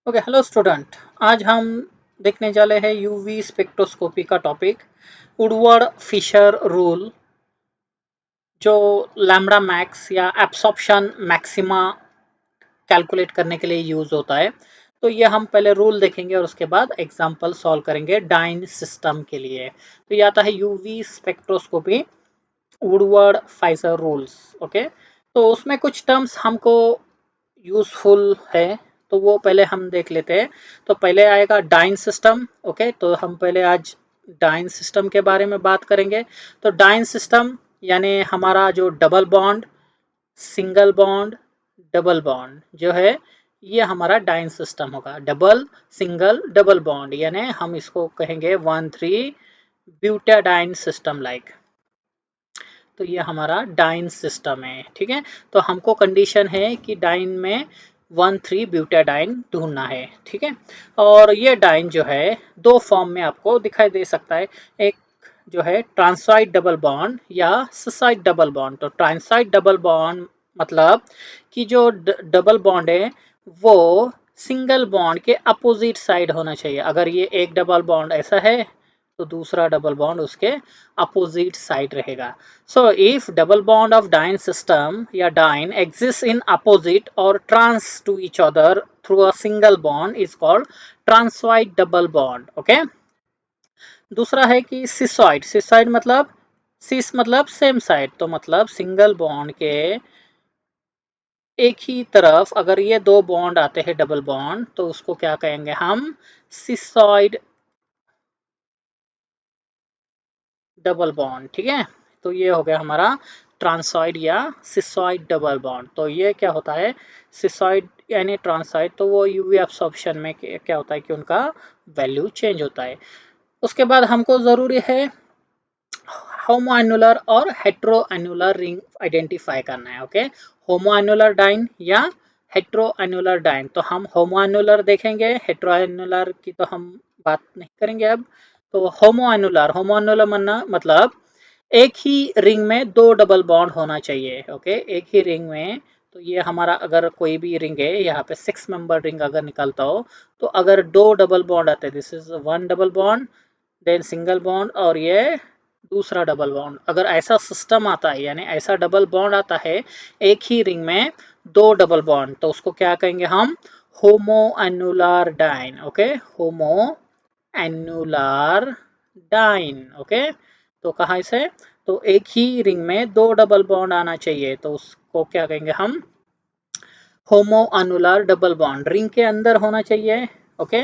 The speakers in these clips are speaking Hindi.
Okay, hello student. आज हम देखने वाले हैं यूवी स्पेक्ट्रोस्कोपी का टॉपिक, वुडवर्ड फिशर रूल, जो लैम्बडा मैक्स या एब्सॉर्प्शन मैक्सिमा कैलकुलेट करने के लिए यूज होता है। तो ये हम पहले रूल देखेंगे और उसके बाद एग्जांपल सॉल्व करेंगे डाइन सिस्टम के लिए। तो ये आता है UV spectroscopy Woodward Pfizer rules. Okay, तो उसमें कुछ टर्म्स हमको यूजफुल है, तो वो पहले हम देख लेते हैं। तो पहले आएगा डाइन सिस्टम। ओके, तो हम पहले आज डाइन सिस्टम के बारे में बात करेंगे। तो डाइन सिस्टम यानी हमारा जो double bond, single bond, double bond जो है, ये हमारा डाइन सिस्टम होगा। डबल, सिंगल, डबल बॉन्ड यानी हम इसको कहेंगे 1,3 ब्यूटाडाइन सिस्टम लाइक। तो ये हमारा डाइन सिस्टम है। ठीक है, तो हमको कंडीशन है कि डाइन में 1,3 ब्यूटाडाइन ढूंढना है। ठीक है, और ये डाइन जो है दो फॉर्म में आपको दिखाई दे सकता है। एक जो है ट्रांसाइड डबल बॉन्ड या सिसाइड डबल बॉन्ड। तो ट्रांसाइड डबल बॉन्ड मतलब कि जो डबल बॉन्ड है वो सिंगल बॉन्ड के अपोजिट साइड होना चाहिए। अगर ये एक डबल बॉन्ड ऐसा है तो दूसरा डबल बॉन्ड उसके अपोजिट साइड रहेगा। So if double bond of diene system या diene exists in opposite or trans to each other through a single bond is called transoid double bond. Okay, दूसरा है कि सिसॉइड। सिसॉइड मतलब सिस मतलब सेम साइड, तो मतलब सिंगल बॉन्ड के एक ही तरफ अगर ये दो बॉन्ड आते हैं डबल बॉन्ड, तो उसको क्या कहेंगे हम? Cisoid double bond. ठीक है, तो ये हो गया हमारा ट्रांसॉइड या सिसॉइड डबल बॉन्ड। तो ये क्या होता है? सिसॉइड यानी ट्रांसॉइड, तो वो यूवी एब्सॉर्प्शन में क्या होता है कि उनका वैल्यू चेंज होता है। उसके बाद हमको ज़रूरी है होमोएन्युलर और हेट्रोएन्युलर रिंग आइडेंटिफाई करना है। ओके, होमोएन्युलर डाइन या हेट्रोएन्युलर डाइन। तो हम होमोएन्युलर देखेंगे, हेट्रोएन्युलर की तो हम बात नहीं करेंगे अब। तो होमोएन्युलर, होमोएन्युलर मतलब एक ही रिंग में दो डबल बॉन्ड होना चाहिए। ओके, एक ही रिंग में। तो ये हमारा अगर कोई भी रिंग है, यहाँ पे 6 मेंबर रिंग अगर निकलता हो, तो अगर दो डबल बॉन्ड आते हैं, this is one double bond, then single bond, और ये दूसरा डबल बॉन्ड। अगर ऐसा सिस्टम आता है यानी ऐसा डबल बॉन्ड आता है एक ही रिंग में दो डबल बॉन्ड, तो उसको क्या कहेंगे हम? होमो एन्युलर डाइन। ओके, होमो एन्युलर डाइन। ओके, तो कहाँ से? तो एक ही रिंग में दो डबल बॉन्ड आना चाहिए, तो उसको क्या कहेंगे हम? होमो अनुलर डबल बॉन्ड रिंग के अंदर होना चाहिए। ओके,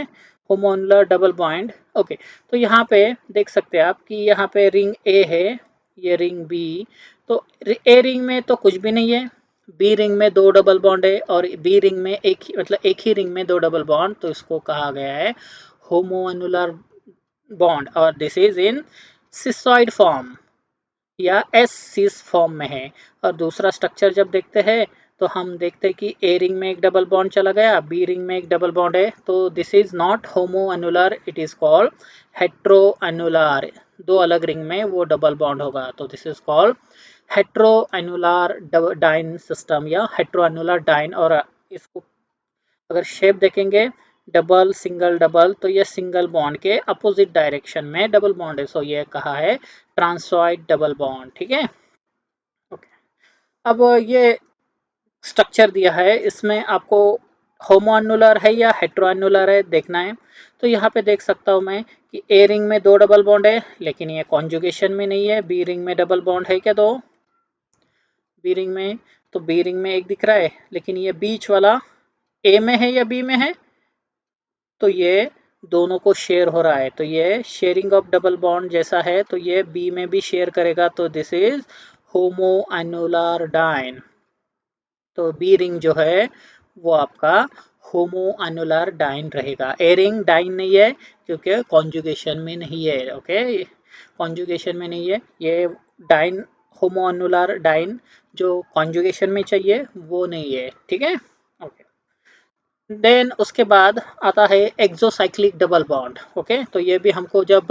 होमो अनुलर डबल बॉन्ड। ओके, तो यहाँ पे देख सकते हैं आप कि यहाँ पे रिंग ए है, ये रिंग बी। तो ए रिंग में तो कुछ भी नहीं है, बी रिंग में दो डबल बॉन्ड है, और बी रिंग में एक ही मतलब एक ही रिंग में दो डबल बॉन्ड, तो इसको कहा गया है होमो अनुलर बॉन्ड, और this is in cisoid form या एस सिस फॉर्म में है। और दूसरा स्ट्रक्चर जब देखते हैं तो हम देखते हैं कि ए रिंग में एक डबल बॉन्ड चला गया, बी रिंग में एक डबल बॉन्ड है, तो this is not homo annular, it is called hetero annular. दो अलग रिंग में वो डबल बॉन्ड होगा, तो this is called hetero annular diene system या हेट्रो एनुलर डाइन। और इसको अगर शेप देखेंगे डबल सिंगल डबल, तो ये सिंगल बॉन्ड के अपोजिट डायरेक्शन में डबल बॉन्ड है, सो ये कहा है ट्रांसॉइड डबल बॉन्ड। ठीक है, ओके। अब ये स्ट्रक्चर दिया है, इसमें आपको होमोएन्युलर है या हेट्रोएन्युलर है देखना है। तो यहाँ पे देख सकता हूँ मैं कि ए रिंग में दो डबल बॉन्ड है, लेकिन ये कॉन्जुगेशन में नहीं है। बी रिंग में डबल बॉन्ड है क्या? दो बी रिंग में, तो बी रिंग में एक दिख रहा है, लेकिन ये बीच वाला ए में है या बी में है? तो ये दोनों को शेयर हो रहा है, तो ये शेयरिंग ऑफ डबल बॉन्ड जैसा है, तो ये बी में भी शेयर करेगा, तो this is homo annular diene. तो बी रिंग जो है वो आपका होमो एनुलर डाइन रहेगा। ए रिंग डाइन नहीं है क्योंकि कॉन्जुगेशन में नहीं है। ओके, कॉन्जुगेशन में नहीं है ये डाइन, होमो एनुलर डाइन जो कॉन्जुगेशन में चाहिए वो नहीं है। ठीक है, ओके। देन उसके बाद आता है एक्सोसाइक्लिक डबल बॉन्ड। ओके, तो ये भी हमको जब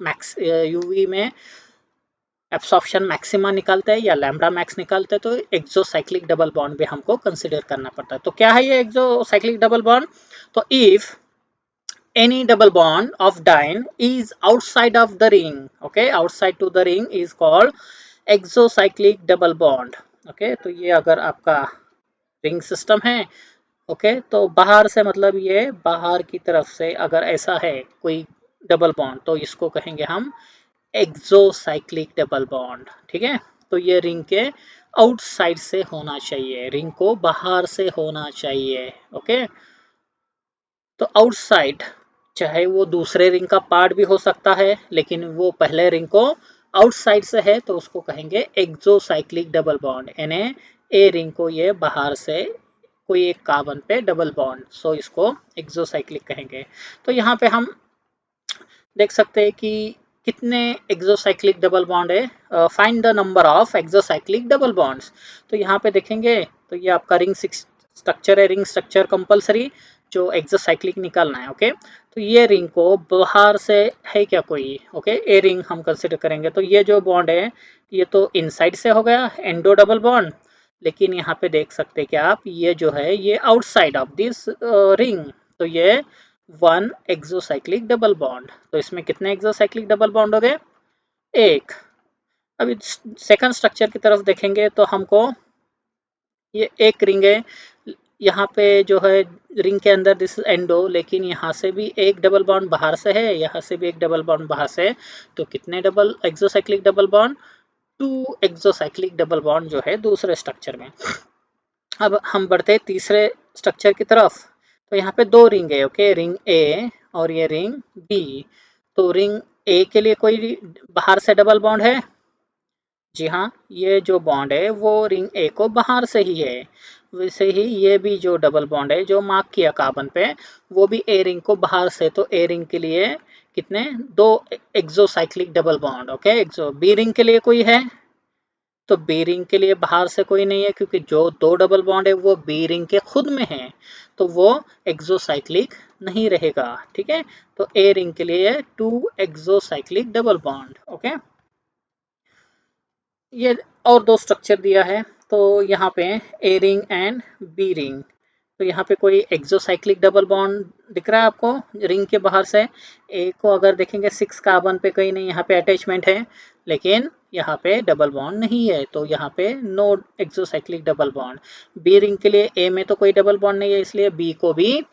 मैक्स यूवी में एब्सॉर्प्शन मैक्सिमा निकालते हैं या लैम्बडा मैक्स निकालते हैं, तो एक्सोसाइक्लिक डबल बॉन्ड भी हमको कंसीडर करना पड़ता है। तो क्या है ये एक्सोसाइक्लिक डबल बॉन्ड? तो if any double bond of diene is outside of the ring, okay, outside to the ring is called exocyclic double bond, okay। तो ये अगर आपका रिंग सिस्टम है, ओके, तो बाहर से मतलब ये बाहर की तरफ से अगर ऐसा है कोई डबल बॉन्ड तो इसको कहेंगे हम एक्सोसाइक्लिक डबल बॉन्ड, ठीक है। तो ये रिंग के आउटसाइड से होना चाहिए, रिंग को बाहर से होना चाहिए, ओके। तो आउटसाइड चाहे वो दूसरे रिंग का पार्ट भी हो सकता है, लेकिन वो पहले रिंग को आउटसाइड से है तो उसको कहेंगे एक्सोसाइक्लिक डबल बॉन्ड, यानी ए रिंग को ये बाहर से कोई एक कार्बन पे डबल बॉन्ड, सो इसको एक्सोसाइक्लिक कहेंगे। तो यहाँ पे हम देख सकते हैं कि कितने एक्सोसाइक्लिक डबल बॉन्ड है, find the number of exocyclic double bonds. तो यहाँ पे देखेंगे तो ये आपका रिंग स्ट्रक्चर है, रिंग स्ट्रक्चर कंपलसरी जो एक्सोसाइक्लिक निकालना है, ओके। तो ये रिंग को बाहर से है क्या कोई, ओके, ए रिंग हम कंसिडर करेंगे। तो ये जो बॉन्ड है ये तो इनसाइड से हो गया एंडो डबल बॉन्ड, लेकिन यहाँ पे देख सकते हैं कि आप ये जो है ये आउटसाइड ऑफ दिस रिंग, तो ये वन एक्सोसाइक्लिक डबल बॉन्ड। तो इसमें कितने एक्सोसाइक्लिक डबल बॉन्ड हो गए, एक। अभी सेकंड स्ट्रक्चर की तरफ देखेंगे तो हमको ये एक रिंग है, यहाँ पे जो है रिंग के अंदर दिस एंडो, लेकिन यहाँ से भी एक डबल बॉन्ड बाहर से है, यहाँ से भी एक डबल बॉन्ड बाहर से है। तो कितने double exocyclic double bond, two exocyclic double bond जो है दूसरे स्ट्रक्चर में। अब हम बढ़ते हैं तीसरे स्ट्रक्चर की तरफ। तो यहाँ पे दो रिंग है, ओके, रिंग ए और ये रिंग बी। तो रिंग ए के लिए कोई बाहर से डबल बॉन्ड है, जी हाँ, ये जो बॉन्ड है वो रिंग ए को बाहर से ही है। वैसे ही ये भी जो डबल बॉन्ड है जो मार्क किया कार्बन पे, वो भी ए रिंग को बाहर से, तो ए रिंग के लिए कितने, दो एक्सोसाइक्लिक डबल बॉन्ड, ओके। एक्सो बी रिंग के लिए कोई है, तो बी रिंग के लिए बाहर से कोई नहीं है, क्योंकि जो दो डबल बॉन्ड है वो बी रिंग के खुद में है, तो वो एक्सोसाइक्लिक नहीं रहेगा, ठीक है। तो ए रिंग के लिए two exocyclic double bond, okay. ये और दो स्ट्रक्चर दिया है, तो यहाँ पे A ring and B ring. तो यहाँ पे कोई एक्सोसाइक्लिक डबल बॉन्ड दिख रहा है आपको रिंग के बाहर से। ए को अगर देखेंगे 6 कार्बन पे कहीं नहीं, यहाँ पे अटैचमेंट है, लेकिन यहाँ पे डबल बॉन्ड नहीं है, तो यहाँ पे no exocyclic double bond. B ring के लिए ए में तो कोई डबल बॉन्ड नहीं है, इसलिए बी को भी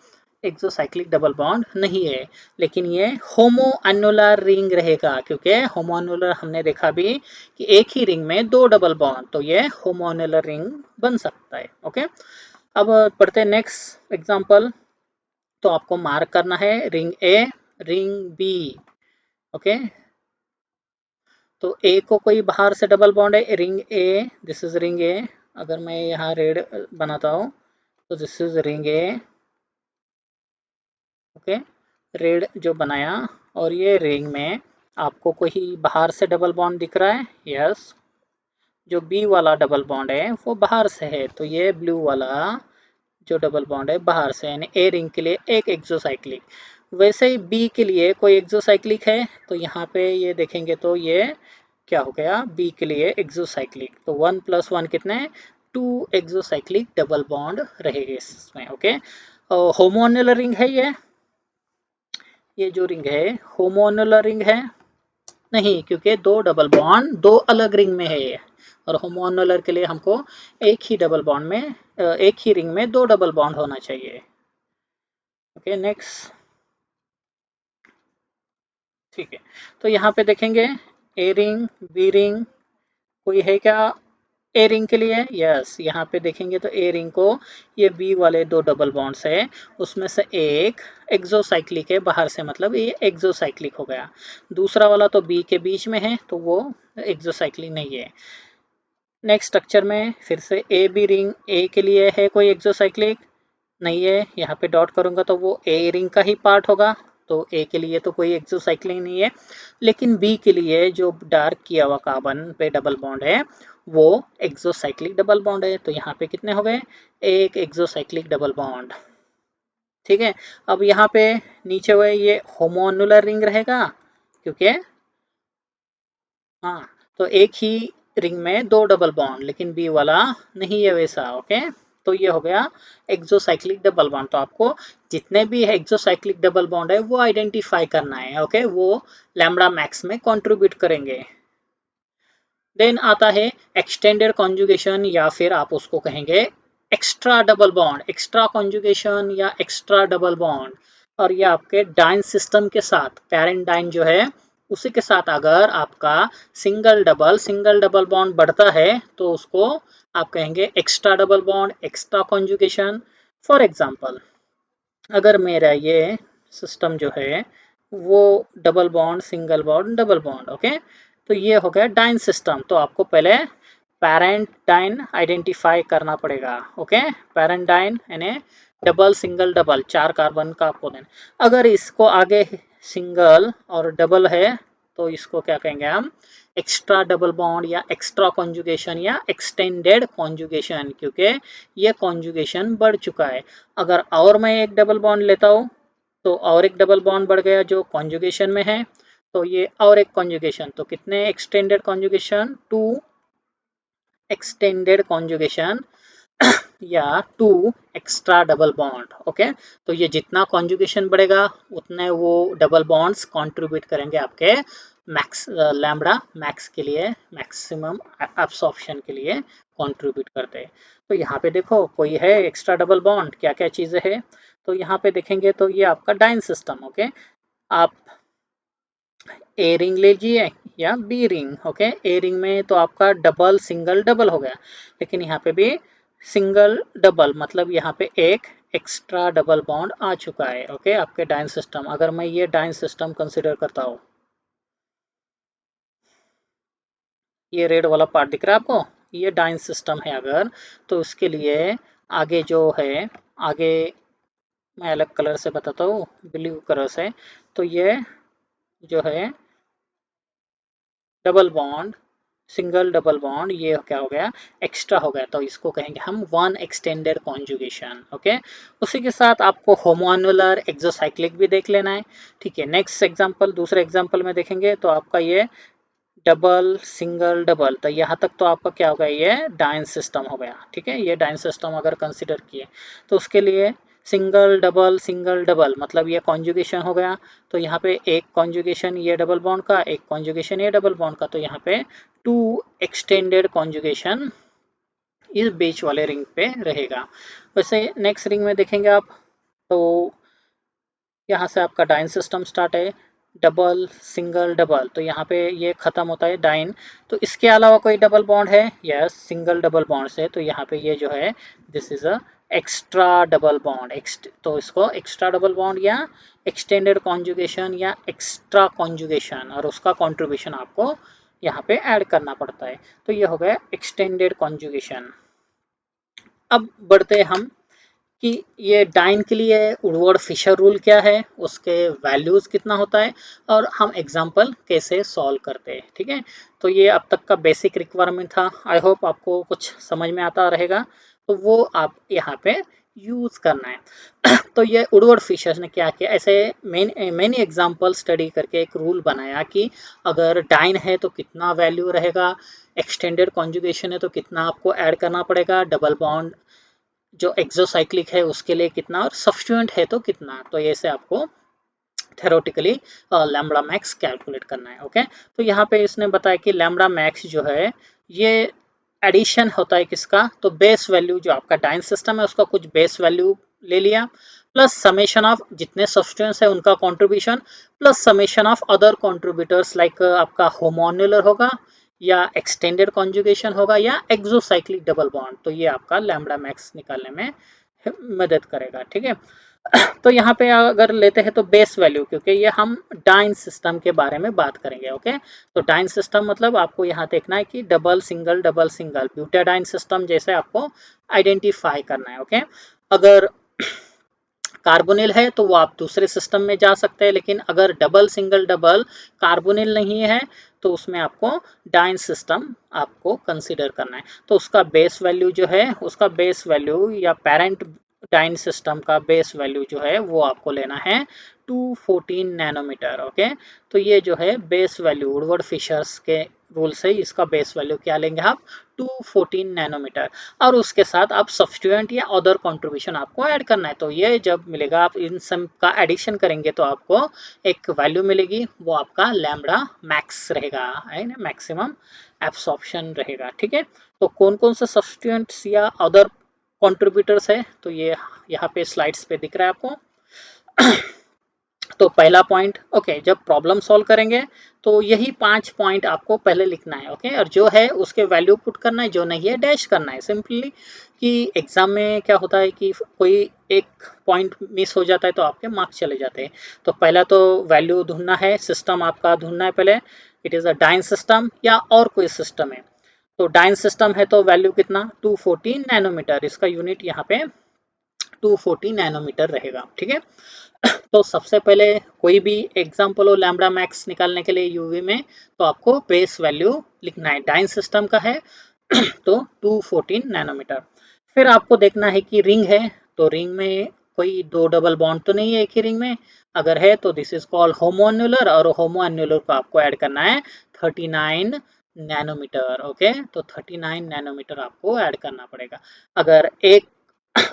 एक्सोसाइक्लिक डबल बॉन्ड नहीं है, लेकिन ये होमो अन्युलर रिंग रहेगा, क्योंकि होमो अन्युलर हमने देखा भी कि एक ही रिंग में दो डबल बॉन्ड, तो ये होमो अन्युलर रिंग बन सकता है, ओके। अब पढ़ते हैं नेक्स्ट एग्जांपल। तो आपको मार्क करना है ring A, ring B, okay. तो ए को कोई बाहर से डबल बॉन्ड है, ring A, this is ring A. अगर मैं यहाँ रेड बनाता हूँ तो this is ring A, okay, red जो बनाया। और ये रिंग में आपको कोई बाहर से डबल बॉन्ड दिख रहा है, यस। जो बी वाला डबल बॉन्ड है वो बाहर से है, तो ये ब्लू वाला जो डबल बॉन्ड है बाहर से, यानी ए रिंग के लिए एक एक्सोसाइक्लिक। वैसे ही बी के लिए कोई एक्सोसाइक्लिक है, तो यहाँ पे ये देखेंगे तो ये क्या हो गया, बी के लिए एक्सोसाइक्लिक। तो 1 + 1 कितने, 2 एक्सोसाइक्लिक डबल बॉन्ड रहेंगे इसमें, ओके। होमोन्युलर रिंग है ये जो रिंग है होमोन्युलर रिंग है नहीं, क्योंकि दो डबल बॉन्ड दो अलग रिंग में है, और होमोन्युलर के लिए हमको एक ही डबल बॉन्ड में एक ही रिंग में दो डबल बॉन्ड होना चाहिए, ओके। नेक्स्ट, ठीक है। तो यहाँ पे देखेंगे ए रिंग बी रिंग, कोई है क्या ए रिंग के लिए, यस। यहाँ पे देखेंगे तो ए रिंग को ये बी वाले दो डबल बॉन्ड्स है, उसमें से एक एक्सोसाइक्लिक है बाहर से, मतलब ये एक्सोसाइक्लिक हो गया। दूसरा वाला तो बी के बीच में है, तो वो एक्सोसाइक्लिक नहीं है। नेक्स्ट स्ट्रक्चर में फिर से ए बी रिंग, ए के लिए है कोई एक्सोसाइक्लिक, नहीं है, यहाँ पे डॉट करूंगा तो वो ए रिंग का ही पार्ट होगा, तो ए के लिए तो कोई एक्सोसाइक्लिक नहीं है। लेकिन बी के लिए जो डार्क किया हुआ कार्बन पे डबल बॉन्ड है वो एक्सोसाइक्लिक डबल बॉन्ड है, तो यहाँ पे कितने हो गए, एक एक्सोसाइक्लिक डबल बॉन्ड, ठीक है। अब यहाँ पे नीचे हुए ये होमोन्युलर रिंग रहेगा, क्योंकि हाँ, तो एक ही रिंग में दो डबल बॉन्ड, लेकिन बी वाला नहीं है वैसा, ओके। तो ये हो गया एक्सोसाइक्लिक डबल बॉन्ड। तो आपको जितने भी एक्सोसाइक्लिक डबल बॉन्ड है वो आइडेंटिफाई करना है, ओके, वो लैम्बडा मैक्स में कंट्रीब्यूट करेंगे। देन आता है एक्सटेंडेड कॉन्जुगेशन, या फिर आप उसको कहेंगे extra double bond, extra conjugation या एक्स्ट्रा डबल बॉन्ड। और ये आपके डाइन सिस्टम के साथ, पैरेंट डाइन जो है उसी के साथ अगर आपका सिंगल डबल बॉन्ड बढ़ता है तो उसको आप कहेंगे extra double bond, extra conjugation. For example, अगर मेरा ये सिस्टम जो है वो double bond, single bond, double bond, okay, तो ये हो गया डाइन सिस्टम। तो आपको पहले पैरेंट डाइन आइडेंटिफाई करना पड़ेगा, ओके, पैरेंट डाइन यानी डबल, सिंगल, डबल, 4 कार्बन का आपको देना। अगर इसको आगे सिंगल और डबल है तो इसको क्या कहेंगे हम, एक्स्ट्रा डबल बॉन्ड या एक्स्ट्रा कॉन्जुगेशन या एक्सटेंडेड कॉन्जुगेशन, क्योंकि ये कॉन्जुगेशन बढ़ चुका है। अगर और मैं एक डबल बॉन्ड लेता हूँ तो और एक डबल बॉन्ड बढ़ गया जो कॉन्जुगेशन में है, तो ये और एक कॉन्जुगेशन, तो कितने एक्सटेंडेड कॉन्जुगेशन, 2 एक्सटेंडेड कॉन्जुगेशन या 2 एक्स्ट्रा डबल बॉन्ड, ओके। तो ये जितना कॉन्जुगेशन बढ़ेगा उतने वो डबल बॉन्ड्स कंट्रीब्यूट करेंगे आपके मैक्स, लैम्बडा मैक्स के लिए, मैक्सिमम एब्सॉर्प्शन के लिए कंट्रीब्यूट करते हैं। तो यहाँ पे देखो कोई है एक्स्ट्रा डबल बॉन्ड, क्या क्या चीज़ें हैं, तो यहाँ पे देखेंगे तो ये आपका डाइन सिस्टम, ओके। आप ए रिंग लीजिए या B ring, okay. A ring में तो आपका डबल, सिंगल, डबल हो गया, लेकिन यहाँ पे भी सिंगल डबल, मतलब यहाँ पे एक एक्स्ट्रा डबल बॉन्ड आ चुका है, ओके, आपके डाइन सिस्टम। अगर मैं ये डाइन सिस्टम कंसिडर करता हूँ, ये रेड वाला पार्ट दिख रहा है आपको, ये डाइन सिस्टम है अगर, तो उसके लिए आगे जो है, आगे मैं अलग कलर से बताता हूँ, ब्लू कलर से, तो ये जो है double bond, single double bond, ये क्या हो गया, एक्स्ट्रा हो गया, तो इसको कहेंगे हम वन एक्सटेंडेड कॉन्जुगेशन, ओके। उसी के साथ आपको होमोन्युलर एक्सोसाइक्लिक भी देख लेना है, ठीक है। नेक्स्ट एग्जांपल, दूसरे एग्जांपल में देखेंगे तो आपका ये डबल, सिंगल, डबल, तो यहाँ तक तो आपका क्या हो गया, ये डाइन सिस्टम हो गया, ठीक है। ये डाइन सिस्टम अगर कंसिडर किए तो उसके लिए सिंगल डबल मतलब ये कॉन्जुगेशन हो गया, तो यहाँ पे एक कॉन्जुगेशन ये डबल बॉन्ड का, एक कॉन्जुगेशन ये डबल बॉन्ड का, तो यहाँ पे 2 एक्सटेंडेड कॉन्जुगेशन इस बीच वाले रिंग पे रहेगा। वैसे नेक्स्ट रिंग में देखेंगे आप, तो यहाँ से आपका डाइन सिस्टम स्टार्ट है, डबल, सिंगल, डबल, तो यहाँ पे ये खत्म होता है डाइन। तो इसके अलावा कोई डबल बॉन्ड है, यस, सिंगल डबल बॉन्ड से, तो यहाँ पे ये जो है this is a extra double bond, तो इसको एक्स्ट्रा डबल बॉन्ड या एक्सटेंडेड कॉन्जुगेशन या एक्स्ट्रा कॉन्जुगेशन, और उसका कॉन्ट्रीब्यूशन आपको यहाँ पे ऐड करना पड़ता है। तो ये हो गया एक्सटेंडेड कॉन्जुगेशन। अब बढ़ते हैं हम कि ये डाइन के लिए वुडवर्ड फिशर रूल क्या है, उसके वैल्यूज कितना होता है, और हम एग्जांपल कैसे सॉल्व करते हैं, ठीक है। तो ये अब तक का बेसिक रिक्वायरमेंट था, आई होप आपको कुछ समझ में आता रहेगा, तो वो आप यहाँ पे यूज करना है। तो ये वुडवर्ड फिशर ने क्या किया, ऐसे मेनी एग्जांपल स्टडी करके एक रूल बनाया कि अगर डाइन है तो कितना वैल्यू रहेगा, एक्सटेंडेड कॉन्जुगेशन है तो कितना आपको ऐड करना पड़ेगा, डबल बॉन्ड जो एक्सोसाइक्लिक है उसके लिए कितना, और सब्स्टिट्यूएंट है तो कितना, तो ऐसे आपको थेरोटिकली लैम्बडा मैक्स कैलकुलेट करना है, ओके। तो यहाँ पे इसने बताया कि लैम्बडा मैक्स जो है ये एडिशन होता है किसका, तो बेस वैल्यू जो आपका डाइन सिस्टम है उसका कुछ बेस वैल्यू ले लिया, प्लस समेशन ऑफ जितने सब्स्टिट्यूएंट्स है उनका contribution, plus summation of other contributors like आपका होमोन्युलर होगा या एक्सटेंडेड कॉन्जुगेशन होगा या एक्सोसाइक्लिक डबल बॉन्ड, तो ये आपका लैम्बडा मैक्स निकालने में मदद करेगा, ठीक है। तो यहाँ पे अगर लेते हैं तो बेस वैल्यू, क्योंकि ये हम डाइन सिस्टम के बारे में बात करेंगे, ओके। तो डाइन सिस्टम मतलब आपको यहाँ देखना है कि डबल सिंगल ब्यूटाडाइन सिस्टम जैसे आपको आइडेंटिफाई करना है, ओके। अगर कार्बोनिल है तो वो आप दूसरे सिस्टम में जा सकते हैं, लेकिन अगर डबल, सिंगल, डबल कार्बोनिल नहीं है तो उसमें आपको डाइन सिस्टम आपको कंसीडर करना है। तो उसका बेस वैल्यू जो है, उसका बेस वैल्यू या पेरेंट डाइन सिस्टम का बेस वैल्यू जो है वो आपको लेना है 214 नैनोमीटर, ओके। तो ये जो है बेस वैल्यू वुडवर्ड फिशर्स के रूल से इसका बेस वैल्यू क्या लेंगे आप 214 नैनोमीटर, और उसके साथ आप सब्सटीट्यूएंट या अदर कंट्रीब्यूशन आपको ऐड करना है। तो ये जब मिलेगा आप इन सब का एडिशन करेंगे तो आपको एक वैल्यू मिलेगी, वो आपका लैम्बडा मैक्स रहेगा, है ना, मैक्सिमम एब्सॉर्प्शन रहेगा। ठीक है, तो कौन कौन से सब्सटीट्यूएंट्स या अदर कंट्रीब्यूटर्स है, तो ये यहाँ पे स्लाइड्स पे दिख रहा है आपको। तो पहला पॉइंट, ओके, जब प्रॉब्लम सॉल्व करेंगे तो यही 5 पॉइंट आपको पहले लिखना है, ओके, और जो है उसके वैल्यू पुट करना है, जो नहीं है डैश करना है सिंपली। कि एग्जाम में क्या होता है कि कोई एक पॉइंट मिस हो जाता है तो आपके मार्क्स चले जाते हैं। तो पहला तो वैल्यू ढूंढना है, सिस्टम आपका ढूंढना है पहले, it is a diene system या और कोई सिस्टम है। तो डाइन सिस्टम है तो वैल्यू कितना 214 नैनोमीटर, इसका यूनिट यहाँ पे 240 नैनोमीटर रहेगा। ठीक है, तो सबसे पहले कोई भी एग्जाम्पल हो लैम्बडा मैक्स निकालने के लिए यूवी में, तो आपको बेस वैल्यू लिखना है, डाइन सिस्टम का है तो 214 नैनोमीटर। फिर आपको देखना है कि रिंग है, तो रिंग में कोई दो डबल बॉन्ड तो नहीं है एक ही रिंग में, अगर है तो दिस इज कॉल्ड होमोअन्युलर, और होमोअन्युलर को आपको ऐड करना है 39 नैनोमीटर। ओके, तो 39 नैनोमीटर आपको ऐड करना पड़ेगा। अगर एक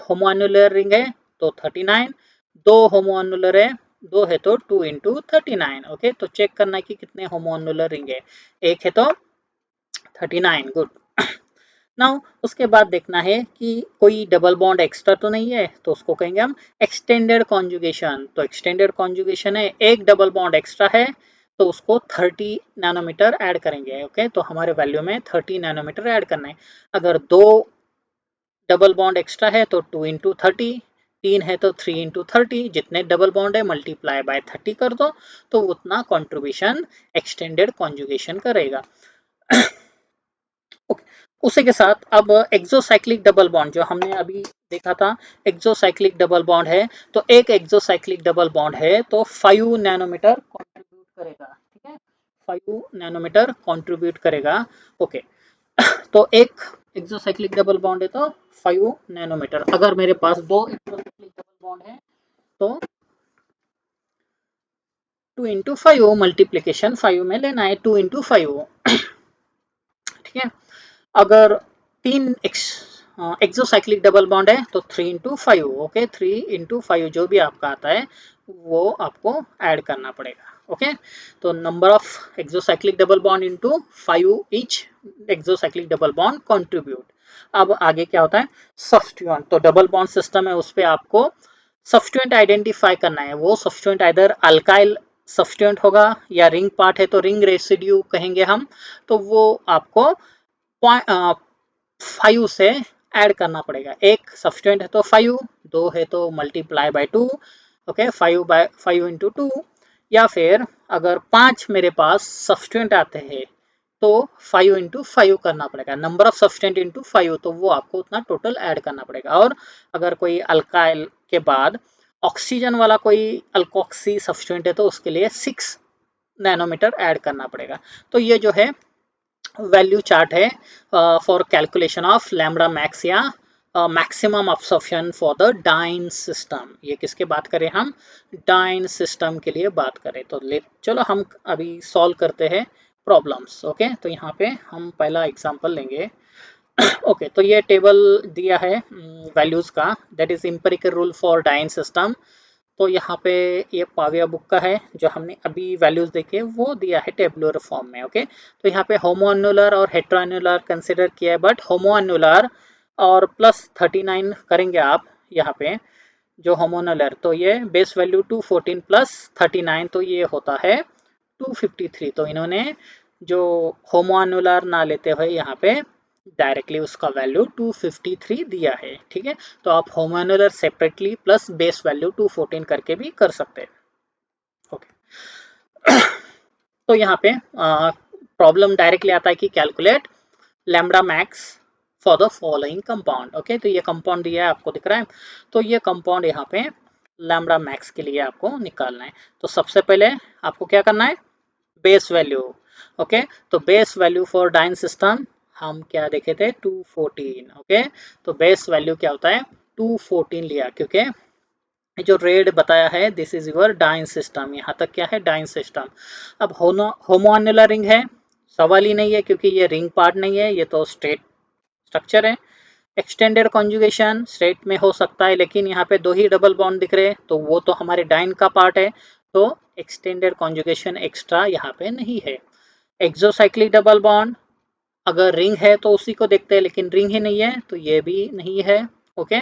होमोअन्युलर रिंग है तो 39, दो होमोअन्युलर है, दो है तो 2 इंटू 39। ओके, तो चेक करना है कि कितने होमोअन्युलर रिंग है, एक है तो 39, गुड। नाउ उसके बाद देखना है कि कोई डबल बॉन्ड एक्स्ट्रा तो नहीं है, तो उसको कहेंगे हम एक्सटेंडेड कॉन्जुगेशन। तो एक्सटेंडेड कॉन्जुगेशन है, एक डबल बॉन्ड एक्स्ट्रा है तो उसको 30 नैनोमीटर ऐड करेंगे। ओके, तो हमारे वैल्यू में 30 नैनोमीटर ऐड करना है। अगर दो डबल बॉन्ड एक्स्ट्रा है तो 2 इंटू 30, तीन है तो 3 इंटू 30, जितने डबल बॉन्ड है मल्टीप्लाई बाय 30 कर दो, तो उतना कॉन्ट्रीब्यूशन एक्सटेंडेड कॉन्जुगेशन करेगा। okay. उसी के साथ अब एक्सोसाइक्लिक डबल बॉन्ड जो हमने अभी देखा था, एक्सोसाइक्लिक डबल बॉन्ड है, तो एक एक्सोसाइक्लिक डबल बॉन्ड है तो 5 नैनोमीटर कंट्रीब्यूट करेगा। ठीक है, 5 नैनोमीटर कंट्रीब्यूट करेगा। ओके, तो एक एक्सोसाइक्लिक डबल बॉन्ड है तो 5 नैनोमीटर। अगर मेरे पास दो एक्सोसाइक्लिक डबल बॉन्ड है तो 2 इंटू 5 मल्टीप्लीकेशन 5 में लेना है, 2 इंटू 5। ठीक है, अगर तीन एक्सोसाइक्लिक डबल बॉन्ड है तो 3 इंटू 5। ओके, 3 इंटू 5 जो भी आपका आता है वो आपको ऐड करना पड़ेगा। ओके, तो number of exocyclic double bond into 5 each exocyclic double bond contribute. अब आगे क्या होता है, सब्स्टिट्यूएंट। तो डबल बॉन्ड सिस्टम है, उस पर आपको सब्स्टिट्यूएंट आइडेंटिफाई करना है। वो सब्स्टिट्यूएंट इधर अल्काइल सब्स्टिट्यूएंट होगा या रिंग पार्ट है तो रिंग रेसिड्यू कहेंगे हम, तो वो आपको 5 से ऐड करना पड़ेगा। एक सब्सटेंट है तो 5, दो है तो मल्टीप्लाई बाय 2। ओके, 5 इंटू 2, या फिर अगर 5 मेरे पास सब्सटेंट आते हैं तो 5 इंटू 5 करना पड़ेगा, नंबर ऑफ सब्सटेंट इंटू 5, तो वो आपको उतना टोटल ऐड करना पड़ेगा। और अगर कोई अल्काइल के बाद ऑक्सीजन वाला कोई अल्कोक्सी सब्सटेंट है तो उसके लिए 6 नैनोमीटर ऐड करना पड़ेगा। तो ये जो है वैल्यू चार्ट है for calculation of lambda max या maximum absorption for the diene system. ये किसके बात करें हम, डाइन सिस्टम के लिए बात करें। तो चलो हम अभी सॉल्व करते हैं प्रॉब्लम्स। ओके, तो यहाँ पे हम पहला एग्जांपल लेंगे। ओके, तो ये टेबल दिया है वैल्यूज का, that is empirical rule for diene system. तो यहाँ पे ये पाविया बुक का है, जो हमने अभी वैल्यूज देखे वो दिया है टेबुलर फॉर्म में। ओके, तो यहाँ पे होमोअन्युलर और हेट्रोअन्युलर कंसिडर किया है, बट होमोअन्युलर और प्लस 39 करेंगे आप यहाँ पे जो होमोअन्युलर, तो ये बेस वैल्यू 214 प्लस 39 तो ये होता है 253। तो इन्होंने जो होमोअन्युलर ना लेते हुए यहाँ पे डायरेक्टली उसका वैल्यू 253 दिया है। ठीक है, तो आप होमोअन्युलर सेपरेटली प्लस बेस वैल्यू 214 करके भी कर सकते हैं। ओके, तो यहाँ पे प्रॉब्लम डायरेक्टली आता है कि calculate lambda max for the following compound. Okay, तो ये कंपाउंड दिया है, आपको दिख रहा है। तो ये कंपाउंड यहाँ पे लैम्बडा मैक्स के लिए आपको निकालना है। तो सबसे पहले आपको क्या करना है, बेस वैल्यू। ओके, तो base value for diene system हम क्या देखे थे 214। ओके, तो बेस वैल्यू क्या होता है 214 लिया, क्योंकि जो रेड बताया है this is your diene system, यहाँ तक क्या है डाइन सिस्टम। अब होमोअन्युलर रिंग है, सवाल ही नहीं है, क्योंकि ये रिंग पार्ट नहीं है, ये तो स्ट्रेट स्ट्रक्चर है। एक्सटेंडेड कॉन्जुगेशन स्ट्रेट में हो सकता है, लेकिन यहाँ पे दो ही डबल बॉन्ड दिख रहे हैं, तो वो तो हमारे डाइन का पार्ट है, तो एक्सटेंडेड कॉन्जुगेशन एक्स्ट्रा यहाँ पे नहीं है। एक्सोसाइक्लिक डबल बॉन्ड अगर रिंग है तो उसी को देखते हैं, लेकिन रिंग ही नहीं है तो ये भी नहीं है। ओके,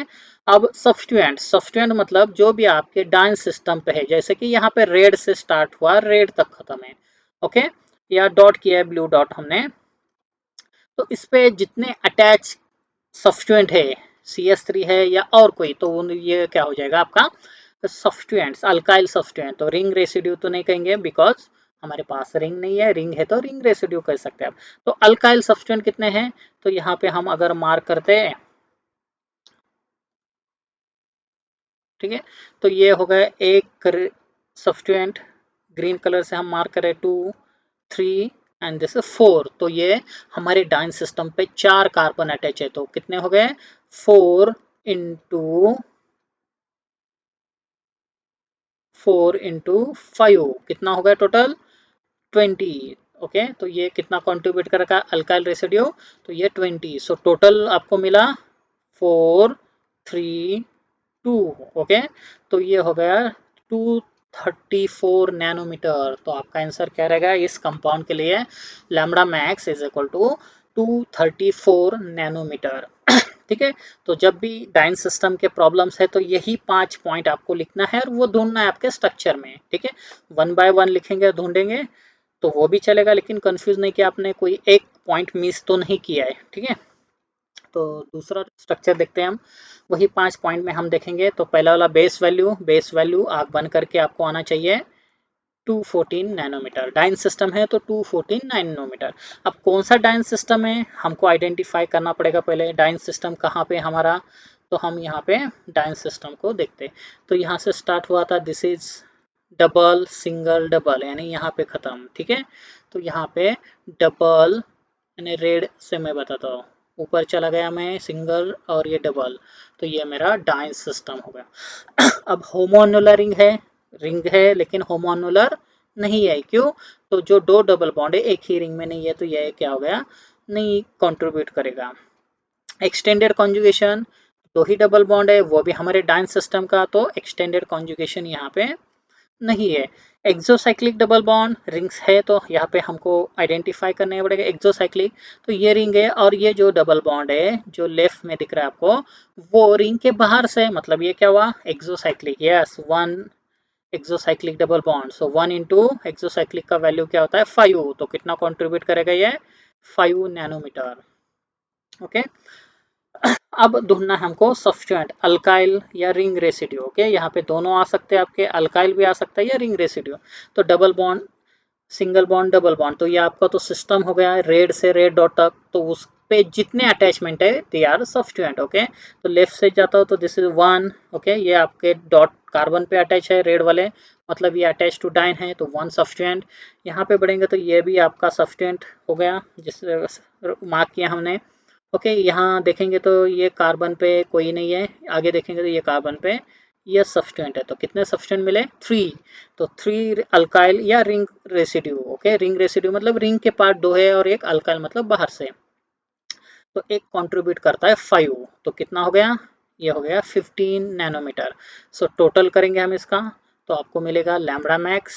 अब सब्स्टिट्यूएंट मतलब जो भी आपके डाइन सिस्टम पे है, जैसे कि यहाँ पे रेड से स्टार्ट हुआ, रेड तक खत्म है। ओके, या डॉट किया है ब्लू डॉट हमने, तो इस पे जितने अटैच सब्स्टिट्यूएंट है, CS3 है या और कोई, तो ये क्या हो जाएगा आपका सब्स्टिट्यूएंट्स, अल्काइल सब्स्टिट्यूएंट। तो रिंग रेसिड्यू तो नहीं कहेंगे, बिकॉज हमारे पास रिंग नहीं है, रिंग है तो रिंग रेसिड्यू कह सकते हैं आप। तो अल्काइल सब्स्टिट्यूएंट कितने हैं, तो यहाँ पे हम अगर मार्क करते हैं, ठीक है, तो ये हो गया एक सब्स्टिट्यूएंट, ग्रीन कलर से हम मार्क करें 2 3 एंड दिस 4, तो ये हमारे डाइन सिस्टम पे 4 कार्बन अटैच है, तो कितने हो गए 4 इंटू 5 कितना हो गया टोटल 20। ओके, तो ये कितना कंट्रीब्यूट करेगा अल्काइल रेसिड्यू, तो ये 20, सो टोटल आपको मिला 432। ओके, तो ये हो गया 234 नैनोमीटर। तो आपका आंसर क्या रहेगा इस कंपाउंड के लिए, lambda max is equal to 234 nanometer. ठीक है, तो जब भी डाइन सिस्टम के प्रॉब्लम्स है तो यही 5 पॉइंट आपको लिखना है और वो ढूंढना है आपके स्ट्रक्चर में। ठीक है, वन बाय वन लिखेंगे ढूंढेंगे तो वो भी चलेगा, लेकिन कंफ्यूज नहीं कि आपने कोई एक पॉइंट मिस तो नहीं किया है। ठीक है, तो दूसरा स्ट्रक्चर देखते हैं हम, वही 5 पॉइंट में हम देखेंगे। तो पहला वाला बेस वैल्यू आग बन करके आपको आना चाहिए 214 नैनोमीटर। डाइन सिस्टम है तो 214 नैनोमीटर। अब कौन सा डाइन सिस्टम है हमको आइडेंटिफाई करना पड़ेगा, पहले डाइन सिस्टम कहाँ पे हमारा, तो हम यहाँ पे डाइन सिस्टम को देखते। तो यहाँ से स्टार्ट हुआ था, this is double single double, यानी यहाँ पे खत्म। ठीक है, तो यहाँ पे डबल, यानी रेड से मैं बताता हूँ, ऊपर चला गया मैं सिंगल और ये डबल, तो ये मेरा डाइन सिस्टम हो गया। अब होमोन्युलर रिंग है लेकिन होमोन्युलर नहीं है, क्यों, तो जो दो डबल बॉन्ड है एक ही रिंग में नहीं है, तो ये क्या हो गया, नहीं कंट्रीब्यूट करेगा। एक्सटेंडेड कॉन्जुगेशन, दो ही डबल बॉन्ड है वो भी हमारे डाइन सिस्टम का, तो एक्सटेंडेड कॉन्जुगेशन यहाँ पे नहीं है। एक्सोसाइक्लिक डबल बॉन्ड रिंग्स है तो यहाँ पे हमको आइडेंटिफाई करने पड़ेगा एक्सोसाइक्लिक, तो ये रिंग है, और ये जो डबल बॉन्ड है जो लेफ्ट में दिख रहा है आपको, वो रिंग के बाहर से, मतलब ये क्या हुआ exocyclic, yes one exocyclic double bond, so 1 into exocyclic का वैल्यू क्या होता है 5, तो कितना कंट्रीब्यूट करेगा ये 5 नैनोमीटर। ओके, अब ढूंढना है हमको सब्स्टिट्यूएंट, अल्काइल या रिंग रेसिड्यू। ओके, यहाँ पे दोनों आ सकते हैं आपके, अल्काइल भी आ सकता है या रिंग रेसिड्यू। तो double bond, single bond, double bond, तो ये आपका तो सिस्टम हो गया है रेड से रेड डॉट तक, तो उस पे जितने अटैचमेंट है दे आर सब्स्टिट्यूएंट। ओके, तो लेफ्ट से जाता हो तो दिस इज 1। ओके, ये आपके डॉट कार्बन पे अटैच है रेड वाले, मतलब ये अटैच टू डाइन है, तो 1 सब्स्टिट्यूएंट। यहाँ पे बढ़ेंगे तो ये भी आपका सब्स्टिट्यूएंट हो गया, जिस मार्क किया हमने। ओके, यहाँ देखेंगे तो ये कार्बन पे कोई नहीं है, आगे देखेंगे तो ये कार्बन पे ये सब्स्टिट्यूएंट है, तो कितने सब्स्टिट्यूएंट मिले 3, तो 3 अल्काइल या ring residue. Okay, ring residue मतलब रिंग के पार्ट दो है और एक अल्काइल मतलब बाहर से, तो एक कंट्रीब्यूट करता है 5, तो कितना हो गया, ये हो गया 15 नैनोमीटर। सो टोटल करेंगे हम इसका, तो आपको मिलेगा लैम्बडा मैक्स,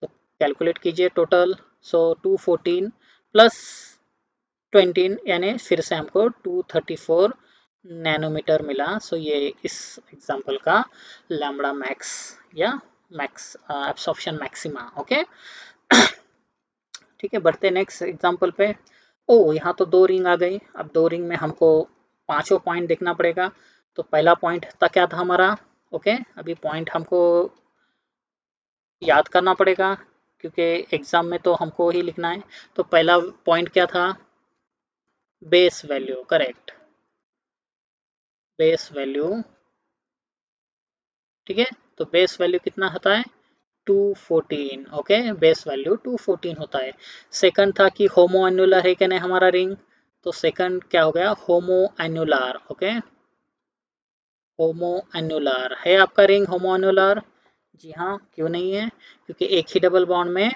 तो कैलकुलेट कीजिए टोटल, सो 214 प्लस 20, यानी फिर से हमको 234 नैनोमीटर मिला। सो ये इस एग्जांपल का लैम्बडा मैक्स या मैक्स एब्सॉर्प्शन मैक्सिमा। ओके, ठीक है, बढ़ते नेक्स्ट एग्जांपल पे। ओ, यहाँ तो दो रिंग आ गई, अब दो रिंग में हमको पांचों पॉइंट देखना पड़ेगा। तो पहला पॉइंट था क्या था हमारा, ओके, अभी पॉइंट हमको याद करना पड़ेगा, क्योंकि एग्जाम में तो हमको ही लिखना है। तो पहला पॉइंट क्या था, base value, correct, base value. ठीक है, तो बेस वैल्यू कितना होता है 214। ओके, बेस वैल्यू 214 होता है। सेकंड था कि होमो एन्युलर है कि नहीं हमारा रिंग, तो सेकंड क्या हो गया होमो एन्युलर। ओके, होमो एन्युलर है आपका रिंग, होमो एन्युलर, जी हाँ, क्यों नहीं है, क्योंकि एक ही डबल बॉन्ड में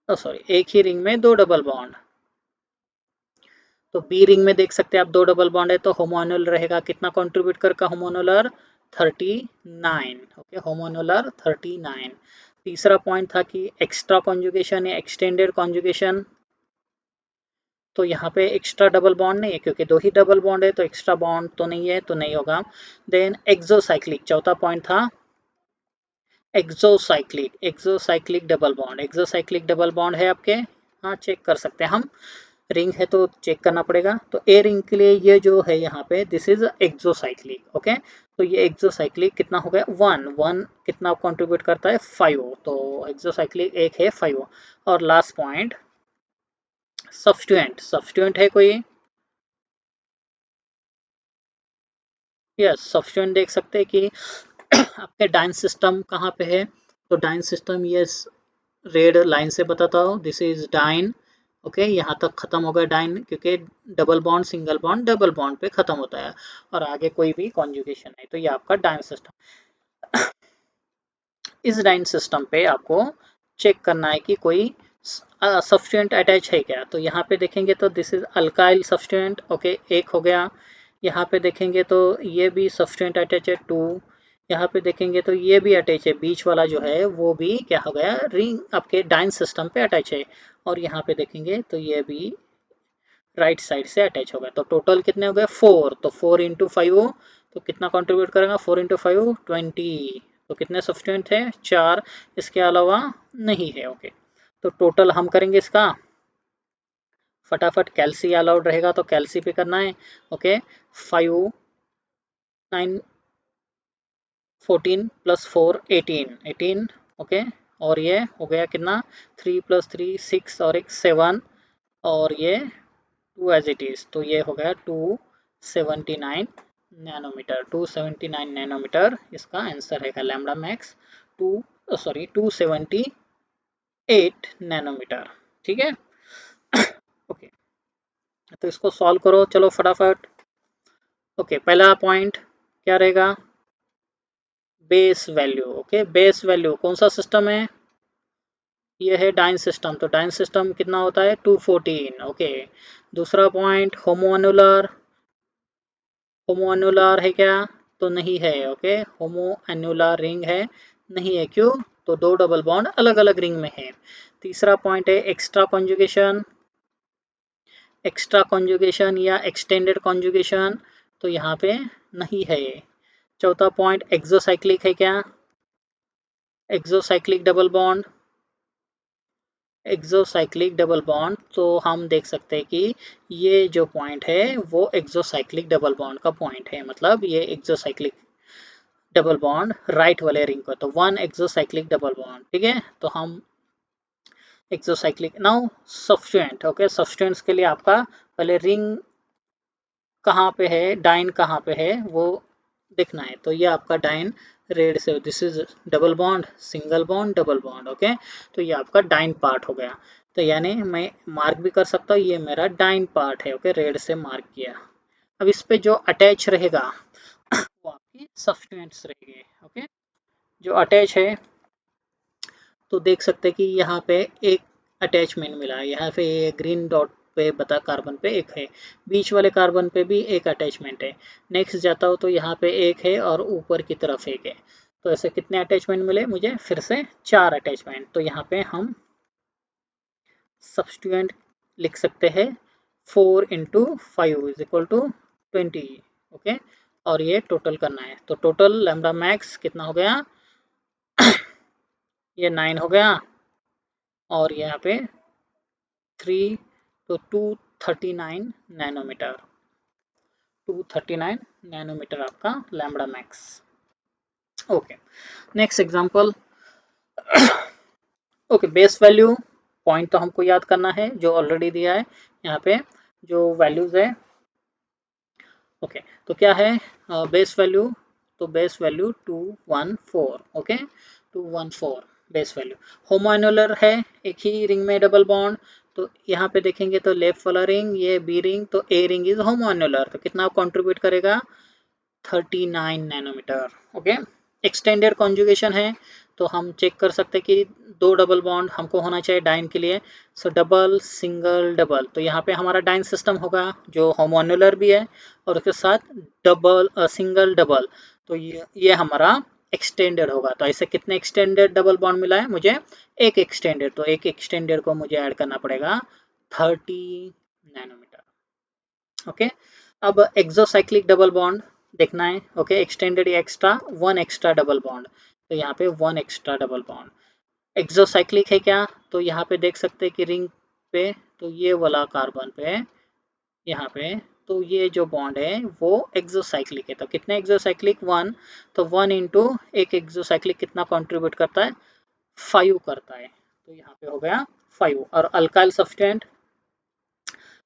सॉरी, एक ही रिंग में दो डबल बॉन्ड। तो बी रिंग में देख सकते हैं आप दो डबल बॉन्ड है, तो होमोन्यूलर रहेगा कितना कंट्रीब्यूट करके होमोन्यूलर 39। ओके, होमोन्यूलर 39। तीसरा पॉइंट था कि एक्स्ट्रा कॉन्जुगेशन या एक्सटेंडेड कॉन्जुगेशन, तो यहाँ पे एक्स्ट्रा डबल बॉन्ड नहीं है क्योंकि दो ही डबल बॉन्ड है, तो एक्स्ट्रा बॉन्ड तो नहीं है, तो नहीं होगा। देन एक्सोसाइक्लिक, चौथा पॉइंट था exocyclic, exocyclic double bond. Exocyclic double bond है आपके, हाँ चेक कर सकते हैं हम, रिंग है तो चेक करना पड़ेगा। तो ए रिंग के लिए ये जो है यहाँ पे दिस इज एक्सोसाइक्लिक। ओके, तो ये एक्सोसाइक्लिक कितना हो गया, वन वन कितना कंट्रीब्यूट करता है, 5। तो एक्सोसाइक्लिक एक है 5। और लास्ट पॉइंट सब्स्टिट्यूएंट, सब्स्टिट्यूएंट है कोई, यस सब्स्टिट्यूएंट देख सकते हैं कि आपके डाइन सिस्टम कहाँ पे है। तो डाइन सिस्टम ये रेड लाइन से बताता हूँ, दिस इज डाइन। ओके, यहाँ तक खत्म हो गया डाइन, क्योंकि double bond single bond double bond पे खत्म होता है और आगे कोई भी कॉन्जुगेशन नहीं। तो ये आपका डाइन सिस्टम। इस डाइन सिस्टम पे आपको चेक करना है कि कोई सब्स्टिट्यूएंट अटैच है क्या। तो यहाँ पे देखेंगे तो this is alkyl substituent. Okay, एक हो गया। यहाँ पे देखेंगे तो ये भी सब्स्टिट्यूएंट अटैच है, 2। यहाँ पे देखेंगे तो ये भी अटैच है, बीच वाला जो है वो भी क्या हो गया, रिंग आपके डाइन सिस्टम पे अटैच है। और यहाँ पे देखेंगे तो ये भी राइट साइड से अटैच हो गया। तो टोटल कितने हो गए, 4। तो 4 इंटू 5, तो कितना कंट्रीब्यूट करेगा, 4 इंटू 5 20। तो कितने सब्स्टिट्यूएंट थे, 4, इसके अलावा नहीं है। ओके, तो टोटल हम करेंगे इसका फटाफट। कैल्सी अलाउड रहेगा तो कैल्सी पे करना है। Okay, 5 9 14 plus 4 18 18। ओके, और ये हो गया कितना, 3 प्लस 3 6 और एक 7, और ये 2 एज इट इज, तो ये हो गया 279 नैनोमीटर। 279 नैनोमीटर इसका आंसर है, लैम्डा मैक्स 2 सॉरी 278 नैनोमीटर। ठीक है। ओके, तो इसको सॉल्व करो चलो फटाफट। ओके, पहला पॉइंट क्या रहेगा, base value. Okay, base value कौन सा सिस्टम है, ये है डाइन सिस्टम। तो डाइन सिस्टम कितना होता है, 214। ओके, दूसरा पॉइंट होमोअनुलर, होमोअनुलर है क्या, तो नहीं है। ओके, होमोअनुलर रिंग है नहीं है, क्यों, तो दो डबल बॉन्ड अलग अलग रिंग में है। तीसरा पॉइंट है एक्स्ट्रा कॉन्जुगेशन, एक्स्ट्रा कॉन्जुगेशन या एक्सटेंडेड कॉन्जुगेशन, तो यहाँ पे नहीं है। चौथा पॉइंट एक्सोसाइक्लिक है क्या, exocyclic double bond, exocyclic double bond, तो हम देख सकते हैं कि ये जो पॉइंट है वो एक्सोसाइक्लिक डबल बॉन्ड का पॉइंट है, मतलब ये एक्सोसाइक्लिक डबल बॉन्ड राइट वाले रिंग को, तो वन एक्सोसाइक्लिक डबल बॉन्ड। ठीक है, तो हम exocyclic now substituent. Okay, substituents के लिए आपका पहले रिंग कहाँ पे है, डाइन कहाँ पे है वो देखना है। तो ये आपका डाइन रेड से, this is double bond single bond double bond. Okay, तो ये आपका डाइन पार्ट हो गया। तो यानी मैं मार्क भी कर सकता हूँ, ये मेरा डाइन पार्ट है। ओके, रेड से मार्क किया। अब इस पे जो अटैच रहेगा वो आपकी सब्स्टिट्यूएंट्स रहेंगे। ओके, जो अटैच है तो देख सकते हैं कि यहाँ पे एक अटैचमेंट मिला है, यहाँ पे ग्रीन डॉट पे बता कार्बन पे एक है, बीच वाले कार्बन पे भी एक अटैचमेंट है। नेक्स्ट जाता हो तो यहाँ पे एक है और ऊपर की तरफ एक है। तो ऐसे कितने अटैचमेंट मिले मुझे, फिर से 4 अटैचमेंट। तो यहाँ पे हम सब्स्टिट्यूएंट लिख सकते हैं, 4 into 5 is equal to 20। Okay, और ये टोटल करना है, तो टोटल लैम्डा मैक्स कितना हो गया, ये 9 हो गया, और यहाँ पे 3, तो 239 नैनोमीटर, 239 नैनोमीटर आपका lambda max. Okay, next example. Okay, base value point तो हमको याद करना है जो ऑलरेडी दिया है यहाँ पे जो वैल्यूज है। ओके, तो क्या है बेस वैल्यू, तो base value 214। Okay, 214 base value. Homoannular है, एक ही रिंग में डबल बॉन्ड, तो यहाँ पे देखेंगे तो लेफ्ट वाला रिंग ये बी रिंग, तो ए रिंग इज होमोएनुलर, तो कितना कंट्रीब्यूट करेगा, 39 नैनोमीटर। ओके, एक्सटेंडेड कॉन्जुगेशन है, तो हम चेक कर सकते हैं कि 2 डबल बॉन्ड हमको होना चाहिए डाइन के लिए। सो डबल सिंगल डबल, तो यहाँ पे हमारा डाइन सिस्टम होगा जो होमोन्युलर भी है और उसके साथ डबल सिंगल डबल, तो ये हमारा एक्सटेंडेड होगा। तो ऐसे कितने एक्सटेंडेड डबल बॉन्ड मिला है मुझे? एक एक्सटेंडेड, तो एक एक्सटेंडेड को मुझे ऐड करना पड़ेगा 30 नैनोमीटर। ओके, अब एक्सोसाइक्लिक डबल बॉन्ड देखना है। ओके, एक्सटेंडेड या एक्स्ट्रा, 1 एक्स्ट्रा डबल बॉन्ड, तो यहाँ पे 1 एक्स्ट्रा डबल बॉन्ड। एक्सोसाइक्लिक है क्या? तो यहाँ पे देख सकते हैं कि रिंग पे, तो ये वाला कार्बन पे यहाँ पे, तो ये जो बॉन्ड है वो एक्सोसाइक्लिक है। तो कितने एक्सोसाइक्लिक? 1, तो 1 इंटू एक एक्सोसाइक्लिक कितना कंट्रीब्यूट करता है? 5 करता है, तो यहाँ पे हो गया 5। और अल्काइल सब्सटेंट,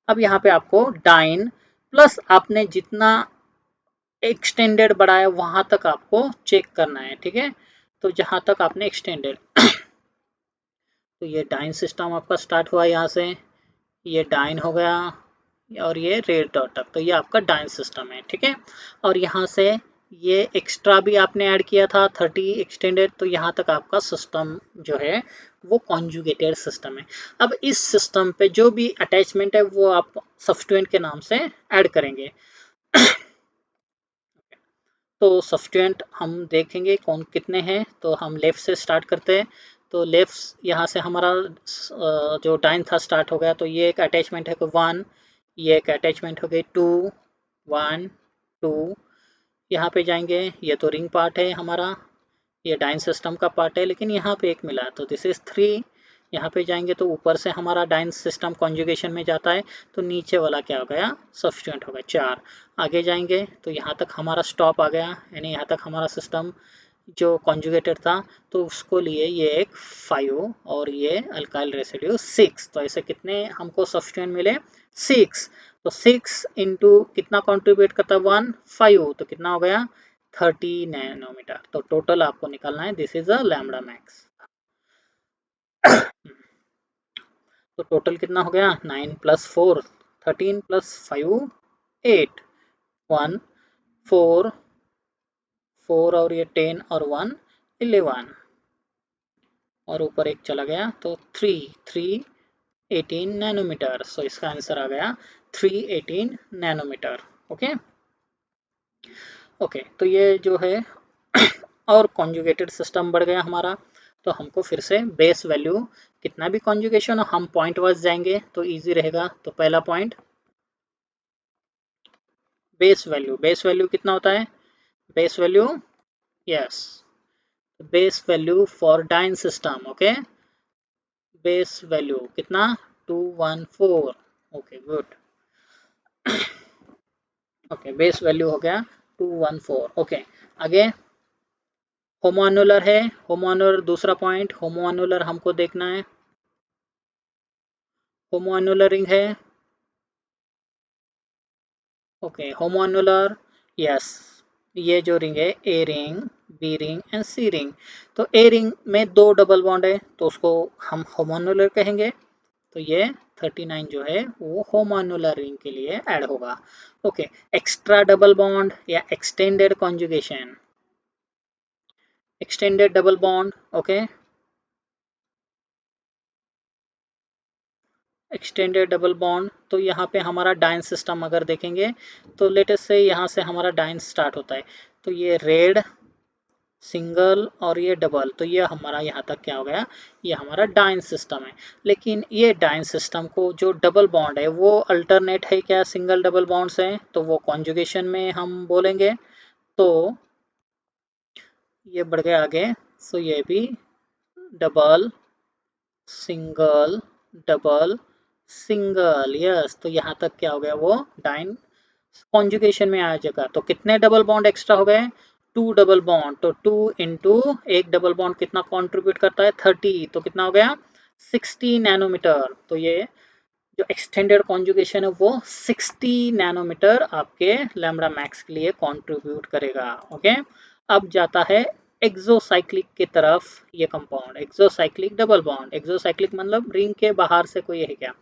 अब यहाँ पे आपको डाइन प्लस आपने जितना एक्सटेंडेड बढ़ाया वहां तक आपको चेक करना है, ठीक है। तो जहां तक आपने एक्सटेंडेड तो ये डाइन सिस्टम आपका स्टार्ट हुआ यहाँ से, ये डाइन हो गया और ये रेड डॉट तक, तो ये आपका डाइन सिस्टम है, ठीक है। और यहाँ से ये एक्स्ट्रा भी आपने ऐड किया था 30 एक्सटेंडेड, तो यहाँ तक आपका सिस्टम जो है वो कॉन्जुगेटेड सिस्टम है। अब इस सिस्टम पे जो भी अटैचमेंट है वो आप सब्स्टिट्यूएंट के नाम से ऐड करेंगे। तो सब्स्टिट्यूएंट हम देखेंगे कौन कितने हैं, तो हम लेफ्ट से स्टार्ट करते हैं। तो लेफ्ट यहाँ से हमारा जो डाइन था स्टार्ट हो गया, तो ये एक अटैचमेंट है 1, ये एक अटैचमेंट हो गई 2, 1 2, यहाँ पे जाएंगे, ये तो रिंग पार्ट है हमारा, ये डाइन सिस्टम का पार्ट है, लेकिन यहाँ पे एक मिला तो दिस इज 3। यहाँ पे जाएंगे तो ऊपर से हमारा डाइन सिस्टम कॉन्जुगेशन में जाता है, तो नीचे वाला क्या हो गया? सब्स्टिट्यूएंट हो गया 4। आगे जाएंगे तो यहाँ तक हमारा स्टॉप आ गया, यानी यहाँ तक हमारा सिस्टम जो कॉन्जुगेटेड था, तो उसको लिए ये एक 5 और ये अल्काइल रेसिड्यू 6। तो ऐसे कितने हमको सब्स्टिट्यूएंट मिले? 6। तो 6 इंटू कितना कॉन्ट्रीब्यूट करता है? 1, 5, तो कितना हो गया? 30 नैनोमीटर। तो टोटल आपको निकालना है, this is a lambda max. तो टोटल कितना हो गया? 9 + 4 13 + 5 8, 1 4 4 और ये 10 और 1 11, और ऊपर एक चला गया तो 3 18 नैनोमीटर। सो इसका आंसर आ गया 318 नैनोमीटर। ओके ओके, तो ये जो है और कॉन्जुगेटेड सिस्टम बढ़ गया हमारा। तो हमको फिर से बेस वैल्यू कितना भी कॉन्जुगेशन हो, हम पॉइंट वाइज जाएंगे तो इजी रहेगा। तो पहला पॉइंट बेस वैल्यू कितना होता है? Base value, yes, base value for diene system. Okay, base value कितना? 214। Okay good. Okay, base value हो गया 214। ओके, आगे होमोन्युलर है। होमोन्युलर दूसरा पॉइंट, होमोन्युलर हमको देखना है। होमोन्युलर रिंग है। ओके, होमोन्युलर, यस, ये जो रिंग है A ring, B ring and C ring. तो ए रिंग में 2 डबल बॉन्ड है तो उसको हम होमोन्युलर कहेंगे। तो ये 39 जो है वो होमोन्युलर रिंग के लिए ऐड होगा। ओके, एक्स्ट्रा डबल बॉन्ड या extended conjugation, extended double bond. Okay, extended double bond, तो यहाँ पे हमारा डाइन सिस्टम अगर देखेंगे तो लेटेस्ट से यहाँ से हमारा डाइन स्टार्ट होता है। तो ये रेड सिंगल और ये डबल, तो ये हमारा यहाँ तक क्या हो गया? ये हमारा डाइन सिस्टम है। लेकिन ये डाइन सिस्टम को जो डबल बॉन्ड है वो अल्टरनेट है क्या सिंगल डबल बॉन्ड से? तो वो कॉन्जुगेशन में हम बोलेंगे। तो ये बढ़ गया आगे, सो ये भी double single double single, yes. तो यहाँ तक क्या हो गया? वो डाइन कॉन्जुगेशन में आ जाएगा। तो कितने डबल बॉन्ड एक्स्ट्रा हो गए? 2 डबल बॉन्ड। तो 2 इंटू एक डबल बॉन्ड कितना कंट्रीब्यूट करता है? 30, तो कितना हो गया? 60 नैनोमीटर। तो ये जो एक्सटेंडेड कॉन्जुगेशन है वो 60 नैनोमीटर आपके लैम्बडा मैक्स के लिए कंट्रीब्यूट करेगा। ओके, अब जाता है एक्सोसाइक्लिक की तरफ। ये compound exocyclic double bond, exocyclic मतलब रिंग के बाहर से कोई है क्या?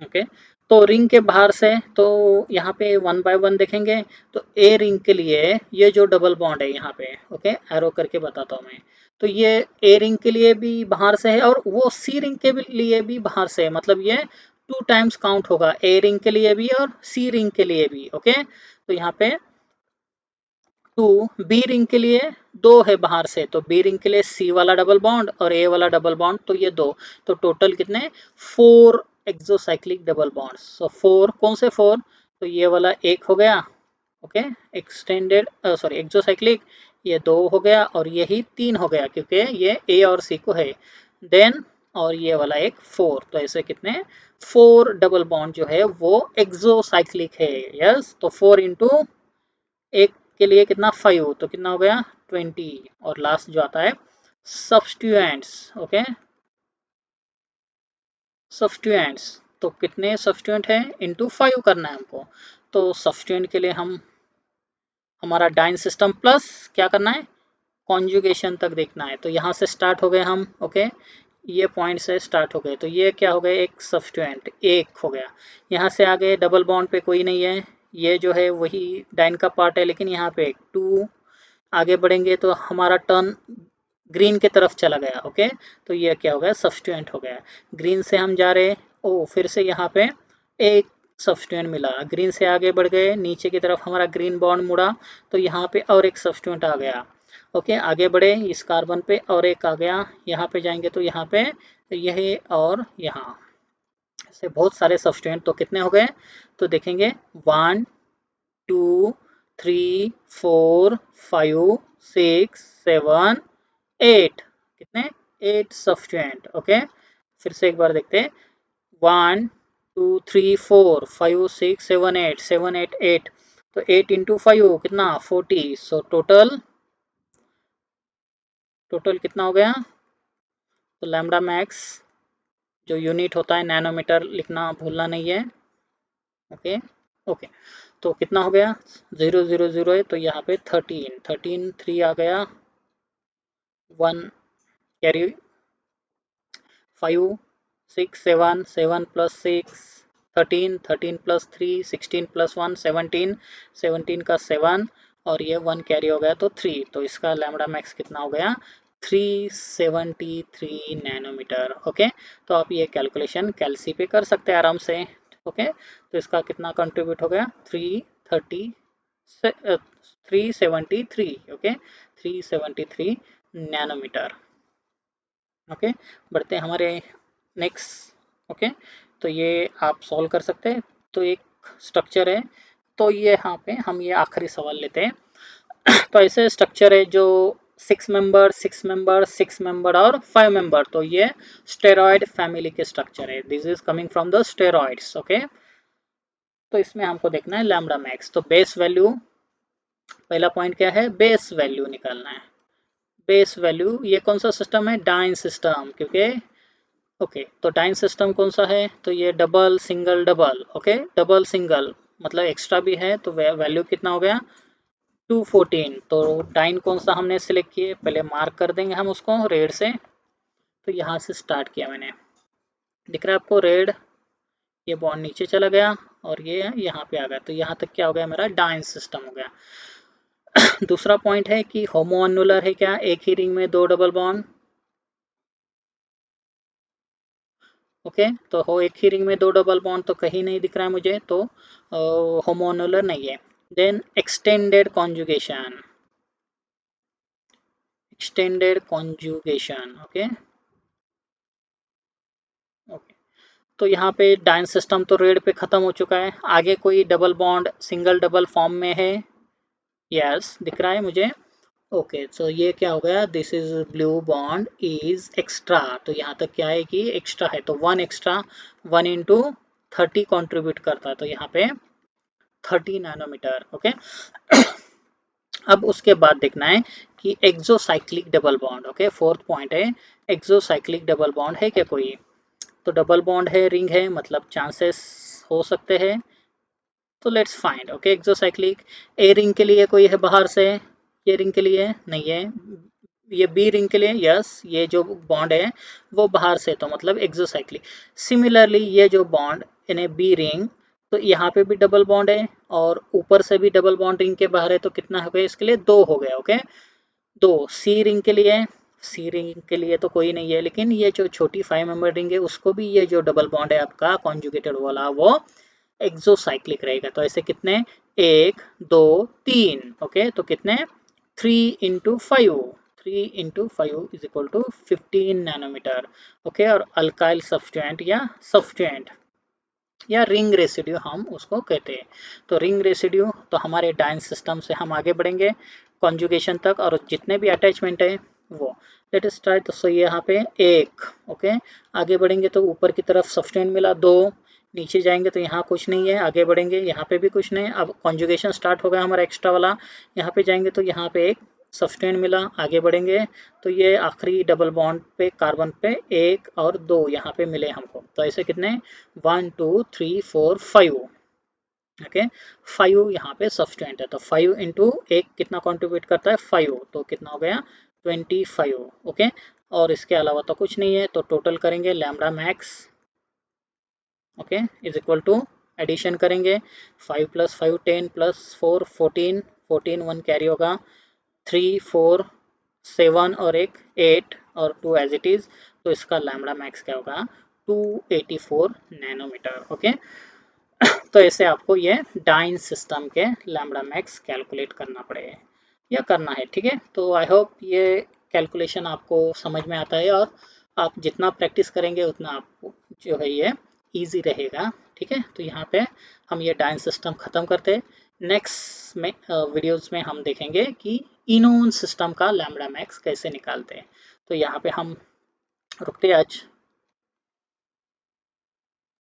ओके। तो रिंग के बाहर से तो यहाँ पे वन बाय वन देखेंगे। तो ए रिंग के लिए ये जो डबल बॉन्ड है यहाँ पे, ओके, एरो करके बताता हूँ मैं। तो ये ए रिंग के लिए भी बाहर से है और वो सी रिंग के लिए भी बाहर से है, मतलब ये 2 टाइम्स काउंट होगा, ए रिंग के लिए भी और सी रिंग के लिए भी। ओके, तो यहाँ पे 2, बी रिंग के लिए 2 है बाहर से, तो बी रिंग के लिए सी वाला डबल बॉन्ड और ए वाला डबल बॉन्ड, तो ये 2। तो टोटल कितने, 4 एक्सोसाइक्लिक डबल बॉन्ड्स। सो 4 कौन से 4, तो ये वाला एक हो गया, ओके, एक्सटेंडेड सॉरी एक्सोसाइक्लिक, ये 2 हो गया और यही 3 हो गया क्योंकि ये ए और सी को है। देन और ये वाला एक 4, तो ऐसे कितने 4 डबल बॉन्ड जो है वो एक्सोसाइक्लिक है। यस, तो 4 इंटू एक के लिए कितना 5, तो कितना हो गया 20। और लास्ट जो आता है सब्स्टिट्यूएंट्स, ओके, सब्स्टिट्यूएंट्स, तो कितने सब्स्टिट्यूएंट है इंटू 5 करना है हमको। तो सब्स्टिट्यूएंट के लिए हम हमारा डाइन सिस्टम प्लस क्या करना है, कॉन्जुगेशन तक देखना है। तो यहाँ से स्टार्ट हो गए हम, ओके, ये पॉइंट से स्टार्ट हो गए, तो ये क्या हो गया, एक सब्स्टिट्यूएंट एक हो गया। यहाँ से आगे डबल बॉन्ड पे कोई नहीं है, ये जो है वही डाइन का पार्ट है, लेकिन यहाँ पे 2 आगे बढ़ेंगे तो हमारा टर्न ग्रीन की तरफ चला गया। ओके, तो ये क्या हो गया, सब्स्टिट्यूएंट हो गया। ग्रीन से हम जा रहे, ओ फिर से यहाँ पे एक सब्स्टिट्यूएंट मिला, ग्रीन से आगे बढ़ गए, नीचे की तरफ हमारा ग्रीन बॉन्ड मुड़ा, तो यहाँ पे और एक सब्स्टिट्यूएंट आ गया। ओके, आगे बढ़े इस कार्बन पे और एक आ गया, यहाँ पे जाएंगे तो यहाँ पे यही और यहाँ से बहुत सारे सब्स्टिट्यूएंट, तो कितने हो गए, तो देखेंगे 1 2 3 4 5 6 7 8, कितने 8 सब्स्टिट्यूएंट। ओके, फिर से एक बार देखते हैं, 1 2 3 4 5 6 7 8 7 8 8, तो 8 इंटू 5 कितना 40। सो टोटल कितना हो गया, तो लैम्डा मैक्स जो यूनिट होता है नैनोमीटर लिखना भूलना नहीं है। ओके, ओके, तो कितना हो गया 0 0 0 है, तो यहाँ पे 13 13 3 आ गया, 1 कैरी 5 6 7 7 प्लस 6 13 13 प्लस 3 16 प्लस 1 17 17 का 7 और ये 1 कैरी हो गया तो 3, तो इसका लैम्डा मैक्स कितना हो गया 373 नैनोमीटर। ओके, तो आप ये कैलकुलेशन कैलसी पे कर सकते हैं आराम से। ओके, तो इसका कितना कंट्रीब्यूट हो गया 373, ओके, 373 नैनोमीटर। ओके, बढ़ते हैं हमारे नेक्स्ट। ओके, तो ये आप सॉल्व कर सकते हैं। तो एक स्ट्रक्चर है, तो ये यहाँ पे हम ये आखिरी सवाल लेते हैं। तो ऐसे स्ट्रक्चर है जो 6 मेंबर 6 मेंबर 6 मेंबर और 5 मेंबर, तो ये स्टेरॉयड फैमिली के स्ट्रक्चर है, this is coming from the steroids. Okay, तो इसमें हमको देखना है लैम्डा मैक्स, तो बेस वैल्यू, पहला पॉइंट क्या है, बेस वैल्यू निकालना है। बेस वैल्यू, ये कौन सा सिस्टम है, डाइन सिस्टम, क्योंकि ओके, तो डाइन सिस्टम कौन सा है, तो ये double single double, okay, double single मतलब एक्स्ट्रा भी है, तो वैल्यू कितना हो गया 214। तो डाइन कौन सा हमने सिलेक्ट किए, पहले मार्क कर देंगे हम उसको रेड से। तो यहाँ से स्टार्ट किया मैंने, दिख रहा है आपको रेड, ये बॉन्ड नीचे चला गया और ये यहाँ पे आ गया, तो यहाँ तक क्या हो गया मेरा डाइन सिस्टम हो गया। दूसरा पॉइंट है कि होमोअन्युलर है क्या, एक ही रिंग में 2 डबल बॉन्ड। ओके, तो हो एक ही रिंग में 2 डबल बॉन्ड तो कहीं नहीं दिख रहा है मुझे, तो होमोअन्युलर नहीं है। Then extended conjugation, extended conjugation, okay, okay, तो यहाँ पे डाइन सिस्टम तो रेड पे खत्म हो चुका है, आगे कोई double bond single double form में है, यस दिख रहा है मुझे। ओके, सो ये क्या हो गया, this is blue bond is extra, तो यहाँ तक क्या है कि एक्स्ट्रा है, तो 1 एक्स्ट्रा 1 इंटू 30 कॉन्ट्रीब्यूट करता है, तो यहाँ पे 30 नैनोमीटर। ओके, अब उसके बाद देखना है कि exocyclic double bond, okay, fourth point है एक्सोसाइक्लिक डबल बॉन्ड है क्या कोई, तो डबल बॉन्ड है, रिंग है, मतलब चांसेस हो सकते हैं, तो let's find. Okay, exocyclic, A ring के लिए कोई है बाहर से, ये रिंग के लिए नहीं है, ये बी रिंग के लिए यस, ये जो बॉन्ड है वो बाहर से, तो मतलब एक्सोसाइक्लिक। सिमिलरली ये जो bond in A B ring, तो यहाँ पे भी डबल बॉन्ड है और ऊपर से भी डबल बॉन्ड रिंग के बाहर है, तो कितना हो गया इसके लिए 2 हो गया। ओके, 2 सी रिंग के लिए, सी रिंग के लिए तो कोई नहीं है, लेकिन ये जो छोटी 5 मेंबर रिंग है उसको भी ये जो डबल बॉन्ड है आपका कॉन्जुगेटेड वाला वो एक्सोसाइक्लिक रहेगा। तो ऐसे कितने 1 2 3, ओके, तो कितने 3 into 5, 3 into 5 is equal to 15 nanometer. Okay, और अल्काइल सब्सटेंट या सब्सटेंट या रिंग रेसिड्यू हम उसको कहते हैं। तो रिंग रेसिड्यू, तो हमारे डाइन सिस्टम से हम आगे बढ़ेंगे कॉन्जुगेशन तक, और जितने भी अटैचमेंट है वो लेट अस ट्राई। तो सो यहाँ पे 1, ओके, आगे बढ़ेंगे तो ऊपर की तरफ सब्सटेंट मिला 2, नीचे जाएंगे तो यहाँ कुछ नहीं है, आगे बढ़ेंगे यहाँ पे भी कुछ नहीं। अब कॉन्जुगेशन स्टार्ट हो गया हमारा एक्स्ट्रा वाला, यहाँ पे जाएंगे तो यहाँ पे एक सब्सटेंट मिला, आगे बढ़ेंगे तो ये आखिरी डबल बॉन्ड पे कार्बन पे 1 और 2 यहाँ पे मिले हमको। तो ऐसे कितने 1 2 3 4 5, ओके, 5 यहाँ पे सब्सटेंट है, तो 5 इंटू 1 कितना कंट्रीब्यूट करता है 5, तो कितना हो गया 25। ओके, और इसके अलावा तो कुछ नहीं है, तो टोटल करेंगे lambda max, okay, is equal to addition करेंगे 5 प्लस 5 10 प्लस 4 14, 14 1 कैरी होगा, 3 4 7 और एक 8 और 2 एज इट इज। तो इसका लैम्डा मैक्स क्या होगा 284 नैनोमीटर। ओके, तो ऐसे आपको ये डाइन सिस्टम के लैम्डा मैक्स कैलकुलेट करना पड़ेगा या करना है। ठीक है, तो आई होप ये कैलकुलेशन आपको समझ में आता है, और आप जितना प्रैक्टिस करेंगे उतना आपको जो है ये इजी रहेगा। ठीक है, तो यहाँ पे हम ये डाइन सिस्टम ख़त्म करते हैं। नेक्स्ट में वीडियोस में हम देखेंगे कि इनोन सिस्टम का लैम्डा मैक्स कैसे निकालते हैं। तो यहाँ पे हम रुकते हैं आज